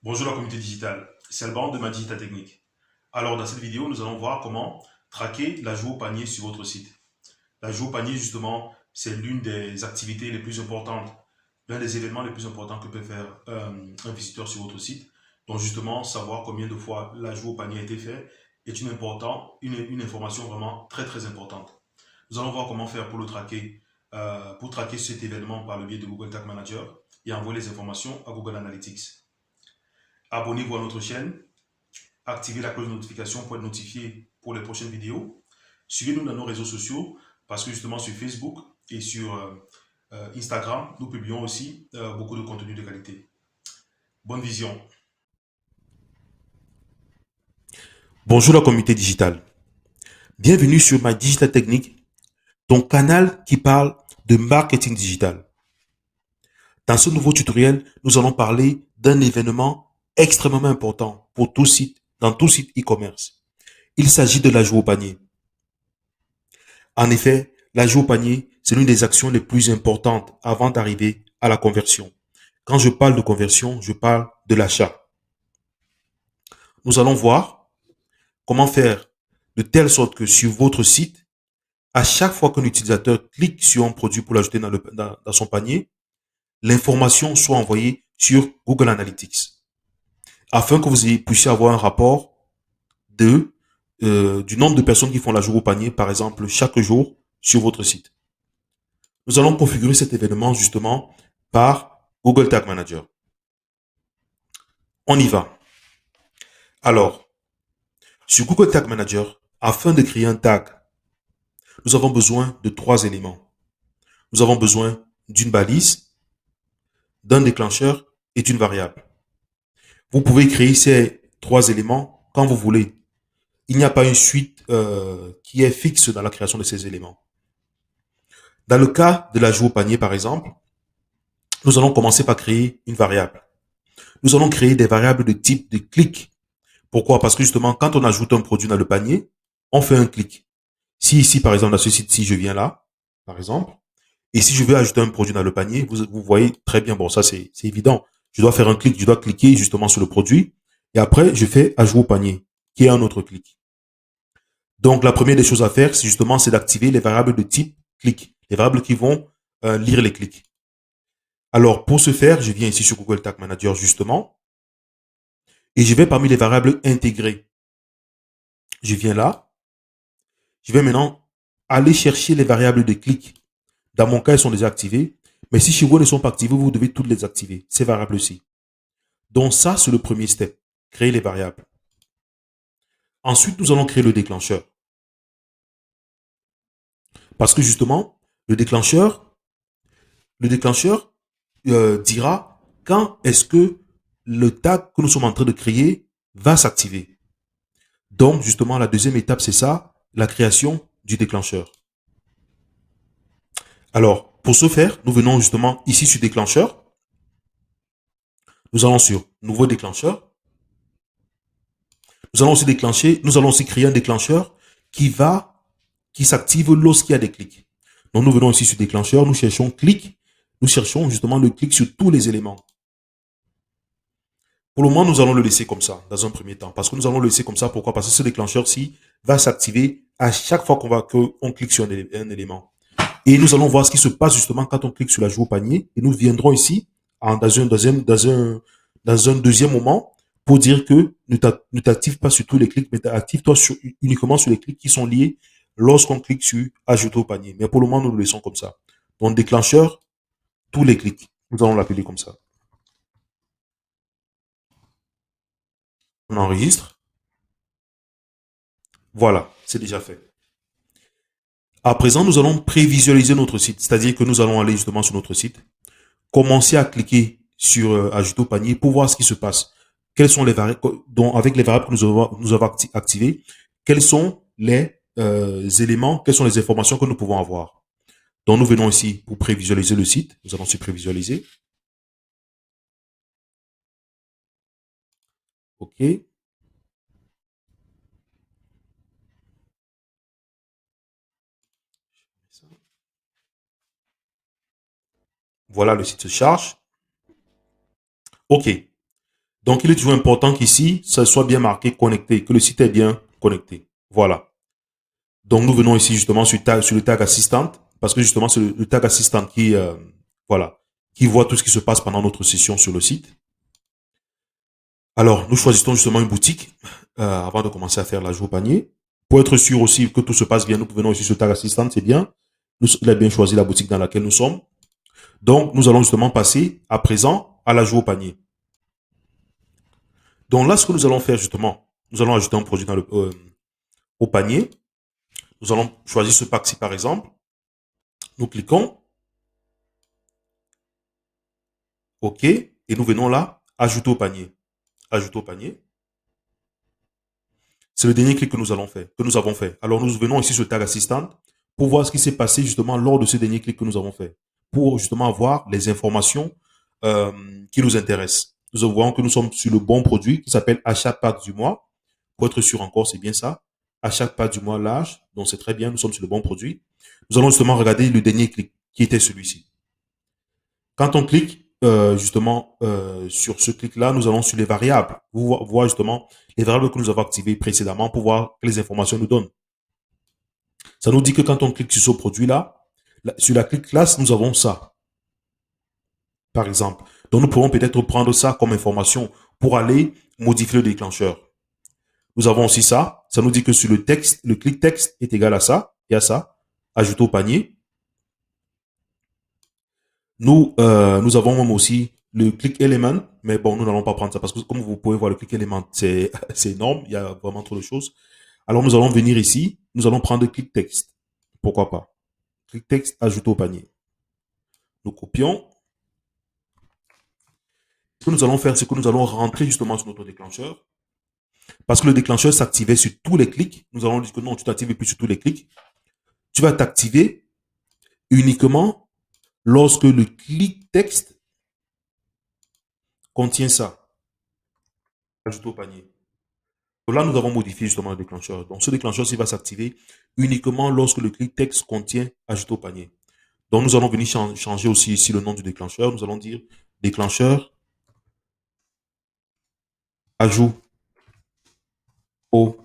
Bonjour la communauté digitale, c'est Alban de ma Digital Technique. Alors dans cette vidéo, nous allons voir comment traquer l'ajout au panier sur votre site. L'ajout au panier, justement, c'est l'une des activités les plus importantes, l'un des événements les plus importants que peut faire un visiteur sur votre site. Donc justement, savoir combien de fois l'ajout au panier a été fait est une information vraiment très très importante. Nous allons voir comment faire pour traquer cet événement par le biais de Google Tag Manager et envoyer les informations à Google Analytics. Abonnez-vous à notre chaîne, activez la cloche de notification pour être notifié pour les prochaines vidéos. Suivez-nous dans nos réseaux sociaux parce que justement sur Facebook et sur Instagram, nous publions aussi beaucoup de contenu de qualité. Bonne vision. Bonjour la communauté digitale. Bienvenue sur ma Digital Technique, ton canal qui parle de marketing digital. Dans ce nouveau tutoriel, nous allons parler d'un événement extrêmement important pour tout site, dans tout site e-commerce. Il s'agit de l'ajout au panier. En effet, l'ajout au panier, c'est l'une des actions les plus importantes avant d'arriver à la conversion. Quand je parle de conversion, je parle de l'achat. Nous allons voir comment faire de telle sorte que sur votre site, à chaque fois qu'un utilisateur clique sur un produit pour l'ajouter dans son panier, l'information soit envoyée sur Google Analytics afin que vous puissiez avoir un rapport du nombre de personnes qui font l'ajout au panier, par exemple, chaque jour sur votre site. Nous allons configurer cet événement justement par Google Tag Manager. On y va. Alors, sur Google Tag Manager, afin de créer un tag, nous avons besoin de trois éléments. Nous avons besoin d'une balise, d'un déclencheur et d'une variable. Vous pouvez créer ces trois éléments quand vous voulez. Il n'y a pas une suite qui est fixe dans la création de ces éléments. Dans le cas de l'ajout au panier, par exemple, nous allons commencer par créer une variable. Nous allons créer des variables de type de clic. Pourquoi? Parce que justement, quand on ajoute un produit dans le panier, on fait un clic. Si ici, par exemple, dans ce site-ci, je viens là, par exemple, et si je veux ajouter un produit dans le panier, vous voyez très bien, bon, ça c'est évident. Je dois faire un clic, je dois cliquer justement sur le produit, et après, je fais ajout au panier, qui est un autre clic. Donc, la première des choses à faire, c'est justement, c'est d'activer les variables de type clic, les variables qui vont lire les clics. Alors, pour ce faire, je viens ici sur Google Tag Manager, justement, et je vais parmi les variables intégrées. Je viens là, je vais maintenant aller chercher les variables de clic. Dans mon cas, elles sont déjà activées. Mais si chez vous, elles ne sont pas activées, vous devez toutes les activer, ces variables-ci. Donc ça, c'est le premier step. Créer les variables. Ensuite, nous allons créer le déclencheur. Parce que justement, le déclencheur, le déclencheur dira quand est-ce que le tag que nous sommes en train de créer va s'activer. Donc, justement, la deuxième étape, c'est ça, la création du déclencheur. Alors, pour ce faire, nous venons justement ici sur déclencheur. Nous allons sur nouveau déclencheur. Nous allons aussi créer un déclencheur qui s'active lorsqu'il y a des clics. Donc, nous venons ici sur déclencheur, nous cherchons clic, nous cherchons justement le clic sur tous les éléments. Pour le moment, nous allons le laisser comme ça, dans un premier temps. Parce que nous allons le laisser comme ça, pourquoi? Parce que ce déclencheur-ci va s'activer à chaque fois qu'on clique sur un élément. Et nous allons voir ce qui se passe justement quand on clique sur la joue au panier. Et nous viendrons ici, dans un deuxième moment, pour dire que ne t'active pas sur tous les clics, mais active-toi uniquement sur les clics qui sont liés lorsqu'on clique sur ajouter au panier. Mais pour le moment, nous le laissons comme ça. Donc, déclencheur, tous les clics. Nous allons l'appeler comme ça. On enregistre. Voilà, c'est déjà fait. À présent, nous allons prévisualiser notre site. C'est-à-dire que nous allons aller justement sur notre site, commencer à cliquer sur ajouter au panier pour voir ce qui se passe. Quelles sont les variables, donc avec les variables que nous avons activées, quels sont les éléments, quelles sont les informations que nous pouvons avoir. Donc nous venons ici pour prévisualiser le site. Nous allons sur prévisualiser. OK. Voilà, le site se charge. OK. Donc, il est toujours important qu'ici, ça soit bien marqué connecté, que le site est bien connecté. Voilà. Donc, nous venons ici justement sur le tag assistant, parce que justement, c'est le tag assistant qui, voilà, qui voit tout ce qui se passe pendant notre session sur le site. Alors, nous choisissons justement une boutique avant de commencer à faire l'ajout au panier. Pour être sûr aussi que tout se passe bien, nous venons ici sur tag assistant, c'est bien. Il a bien choisi la boutique dans laquelle nous sommes. Donc, nous allons justement passer à présent à l'ajout au panier. Donc là, ce que nous allons faire justement, nous allons ajouter un produit au panier. Nous allons choisir ce pack-ci par exemple. Nous cliquons OK et nous venons là, ajouter au panier. Ajouter au panier. C'est le dernier clic que nous allons faire, que nous avons fait. Alors nous venons ici sur Tag Assistant pour voir ce qui s'est passé justement lors de ce dernier clic que nous avons fait. Pour justement avoir les informations qui nous intéressent. Nous voyons que nous sommes sur le bon produit qui s'appelle Achat Pack du mois. Pour être sûr encore, c'est bien ça. Achat Pack du mois large. Donc c'est très bien, nous sommes sur le bon produit. Nous allons justement regarder le dernier clic qui était celui-ci. Quand on clique justement sur ce clic-là, nous allons sur les variables. Vous voyez justement les variables que nous avons activées précédemment pour voir quelles informations nous donnent. Ça nous dit que quand on clique sur ce produit-là, sur la clic classe, nous avons ça, par exemple. Donc nous pourrons peut-être prendre ça comme information pour aller modifier le déclencheur. Nous avons aussi ça. Ça nous dit que sur le texte, le clic texte est égal à ça et à ça. Ajouter au panier. Nous avons même aussi le click element, mais bon, nous n'allons pas prendre ça parce que comme vous pouvez voir, le click element, c'est énorme, il y a vraiment trop de choses. Alors, nous allons venir ici, nous allons prendre le click texte. Pourquoi pas? Click texte, ajouter au panier. Nous copions. Ce que nous allons faire, c'est que nous allons rentrer justement sur notre déclencheur. Parce que le déclencheur s'activait sur tous les clics. Nous allons dire que non, tu t'actives plus sur tous les clics. Tu vas t'activer uniquement lorsque le click texte contient ça. Ajouter au panier. Donc là, nous avons modifié justement le déclencheur. Donc, ce déclencheur-ci va s'activer uniquement lorsque le clic texte contient ajouter au panier. Donc, nous allons venir changer aussi ici le nom du déclencheur. Nous allons dire déclencheur ajout au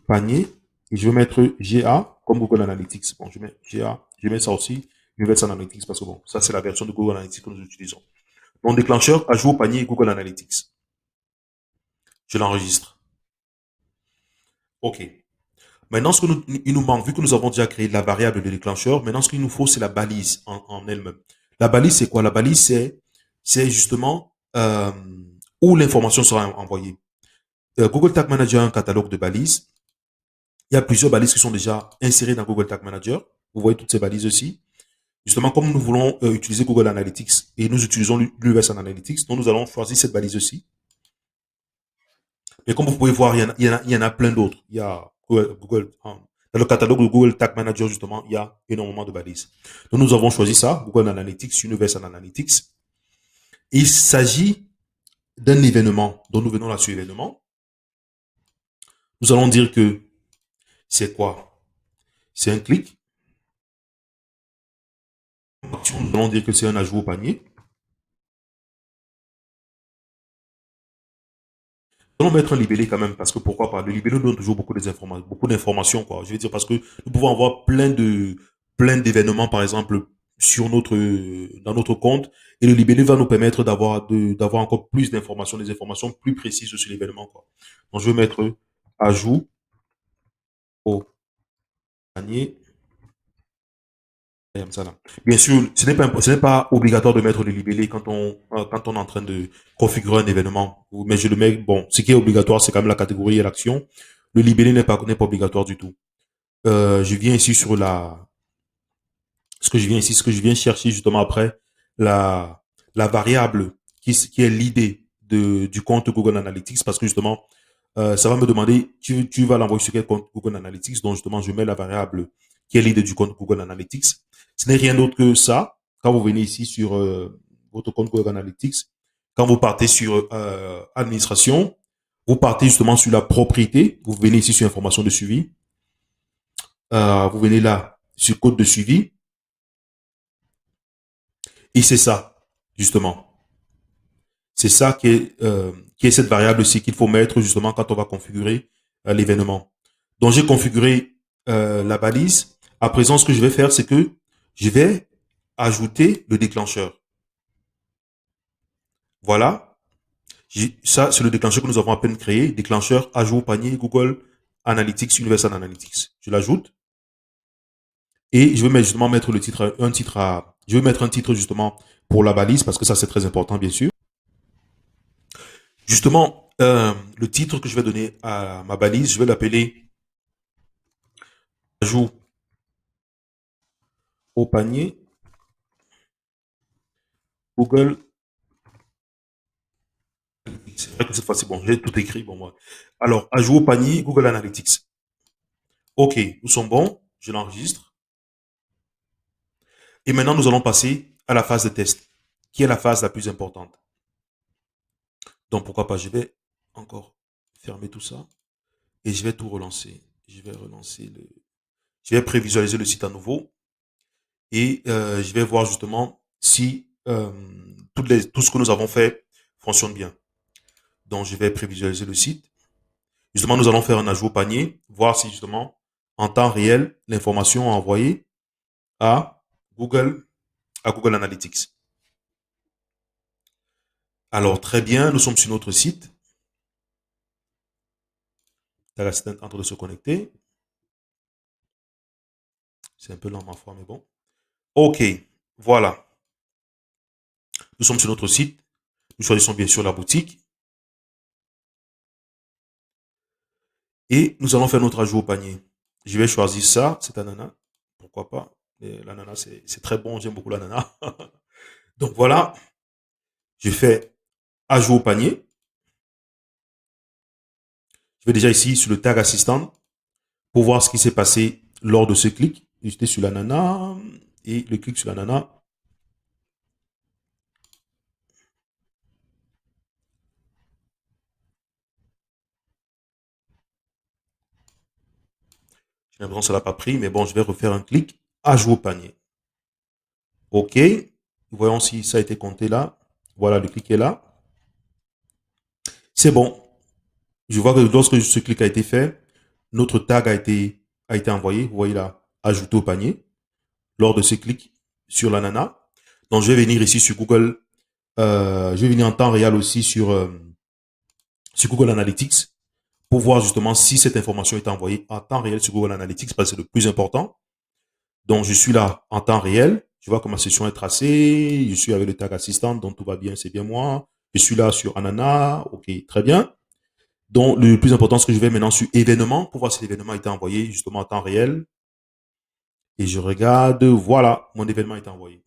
panier. Et je vais mettre GA comme Google Analytics. Bon, je mets GA. Je mets ça aussi. Je vais mettre ça en Analytics parce que bon, ça c'est la version de Google Analytics que nous utilisons. Donc, déclencheur ajout au panier Google Analytics. Je l'enregistre. OK. Maintenant, il nous manque, vu que nous avons déjà créé la variable de déclencheur, maintenant ce qu'il nous faut, c'est la balise en elle-même. La balise, c'est quoi? La balise, c'est justement où l'information sera envoyée. Google Tag Manager a un catalogue de balises. Il y a plusieurs balises qui sont déjà insérées dans Google Tag Manager. Vous voyez toutes ces balises aussi. Justement, comme nous voulons utiliser Google Analytics et nous utilisons l'US Analytics, donc nous allons choisir cette balise aussi. Mais comme vous pouvez voir, il y en a plein d'autres. Il y a dans le catalogue de Google Tag Manager, justement, il y a énormément de balises. Donc, nous avons choisi ça, Google Analytics, Universal Analytics. Et il s'agit d'un événement. Donc, nous venons là sur événement. Nous allons dire que c'est quoi? C'est un clic. Nous allons dire que c'est un ajout au panier. Nous allons mettre un libellé quand même, parce que pourquoi pas? Le libellé donne toujours beaucoup d'informations, quoi. Je veux dire, parce que nous pouvons avoir plein d'événements, par exemple, dans notre compte, et le libellé va nous permettre d'avoir encore plus d'informations, des informations plus précises sur l'événement, quoi. Donc, je vais mettre ajout au panier. Bien sûr, ce n'est pas obligatoire de mettre le libellé quand on est en train de configurer un événement. Mais je le mets, bon, ce qui est obligatoire, c'est quand même la catégorie et l'action. Le libellé n'est pas obligatoire du tout. Je viens ici sur ce que je viens chercher justement après, la variable qui est l'idée du compte Google Analytics parce que justement, ça va me demander, tu vas l'envoyer sur quel compte Google Analytics. Donc justement, je mets la variable qui est l'idée du compte Google Analytics. Ce n'est rien d'autre que ça. Quand vous venez ici sur votre compte Google Analytics, quand vous partez sur administration, vous partez justement sur la propriété. Vous venez ici sur information de suivi. Vous venez là sur code de suivi. Et c'est ça, justement. C'est ça qui est cette variable-ci qu'il faut mettre justement quand on va configurer l'événement. Donc, j'ai configuré la balise. À présent, ce que je vais faire, c'est que je vais ajouter le déclencheur. Voilà. Ça, c'est le déclencheur que nous avons à peine créé. Déclencheur, ajout au panier, Google Analytics, Universal Analytics. Je l'ajoute. Et je vais justement mettre le titre, je vais mettre un titre justement pour la balise parce que ça c'est très important bien sûr. Justement, le titre que je vais donner à ma balise, je vais l'appeler ajout au panier Google. C'est vrai que cette fois-ci, bon, j'ai tout écrit. Bon, moi. Alors, ajout au panier Google Analytics. OK, nous sommes bons. Je l'enregistre. Et maintenant, nous allons passer à la phase de test, qui est la phase la plus importante. Donc, pourquoi pas, je vais encore fermer tout ça et je vais tout relancer. Je vais relancer je vais prévisualiser le site à nouveau et je vais voir justement si tout ce que nous avons fait fonctionne bien. Donc, je vais prévisualiser le site. Justement, nous allons faire un ajout au panier, voir si justement, en temps réel, l'information est envoyée à Google, à Google Analytics. Alors, très bien, nous sommes sur notre site. La assistant est en train de se connecter. C'est un peu lent, ma foi, mais bon. OK, voilà. Nous sommes sur notre site. Nous choisissons bien sûr la boutique. Et nous allons faire notre ajout au panier. Je vais choisir ça, cet ananas. Pourquoi pas? L'ananas, c'est très bon, j'aime beaucoup l'ananas. Donc voilà, je fais ajout au panier. Je vais déjà ici sur le tag assistant pour voir ce qui s'est passé lors de ce clic. J'étais sur l'ananas et le clic sur l'ananas. J'ai l'impression que ça l'a pas pris, mais bon, je vais refaire un clic. Ajout au panier. OK. Voyons si ça a été compté là. Voilà, le clic est là. C'est bon. Je vois que lorsque ce clic a été fait, notre tag a été envoyé. Vous voyez là, ajouté au panier. Lors de ce clic sur l'ananas. Donc, je vais venir ici sur Google. Je vais venir en temps réel aussi sur Google Analytics pour voir justement si cette information est envoyée en temps réel sur Google Analytics parce que c'est le plus important. Donc, je suis là en temps réel. Je vois que ma session est tracée. Je suis avec le tag assistant, donc tout va bien, c'est bien moi. Je suis là sur Ananas. OK, très bien. Donc, le plus important, c'est que je vais maintenant sur événement pour voir si l'événement a été envoyé justement en temps réel. Et je regarde, voilà, mon événement est envoyé.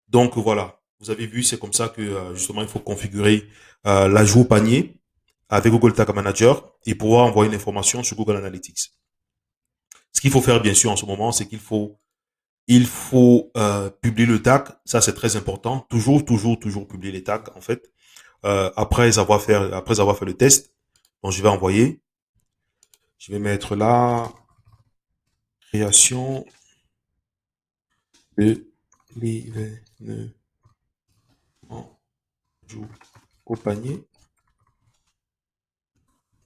Donc, voilà, vous avez vu, c'est comme ça que justement, il faut configurer l'ajout au panier avec Google Tag Manager et pouvoir envoyer l'information sur Google Analytics. Ce qu'il faut faire, bien sûr, en ce moment, c'est il faut publier le tag. Ça, c'est très important. Toujours, toujours, toujours publier les tags, en fait. Après avoir fait le test, donc je vais envoyer. Je vais mettre là création de l'événement joue au panier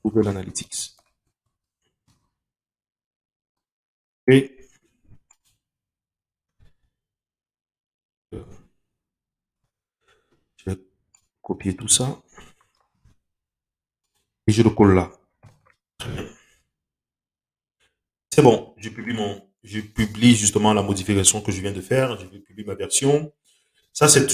Google Analytics. Et euh, je vais copier tout ça et je le colle là. C'est bon, je publie justement la modification que je viens de faire. Je vais publier ma version. Ça c'est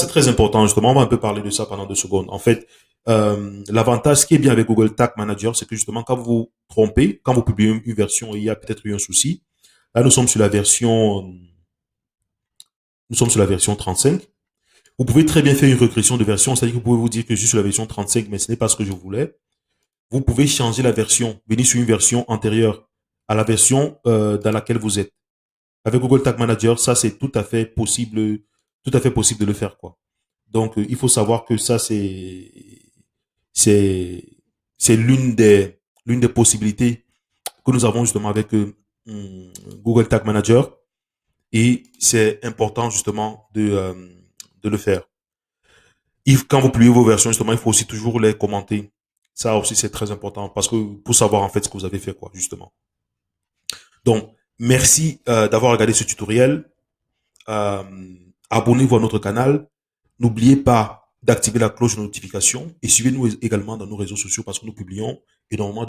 très important justement. On va un peu parler de ça pendant 2 secondes. En fait, l'avantage, ce qui est bien avec Google Tag Manager, c'est que justement quand vous vous trompez, quand vous publiez une version et il y a peut-être eu un souci, là nous sommes sur la version 35. Vous pouvez très bien faire une régression de version, c'est-à-dire que vous pouvez vous dire que je suis sur la version 35, mais ce n'est pas ce que je voulais. Vous pouvez changer la version, venir sur une version antérieure à la version dans laquelle vous êtes. Avec Google Tag Manager, ça c'est tout à fait possible de le faire quoi. Donc il faut savoir que ça c'est c'est l'une des possibilités que nous avons justement avec Google Tag Manager et c'est important justement de le faire. Quand vous publiez vos versions, justement, il faut aussi toujours les commenter. Ça aussi, c'est très important parce que pour savoir en fait ce que vous avez fait, quoi, justement. Donc, merci d'avoir regardé ce tutoriel. Euh, Abonnez-vous à notre canal. N'oubliez pas d'activer la cloche de notification et suivez-nous également dans nos réseaux sociaux parce que nous publions énormément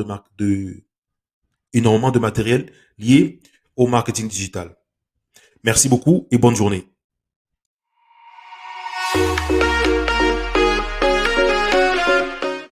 énormément de matériel lié au marketing digital. Merci beaucoup et bonne journée.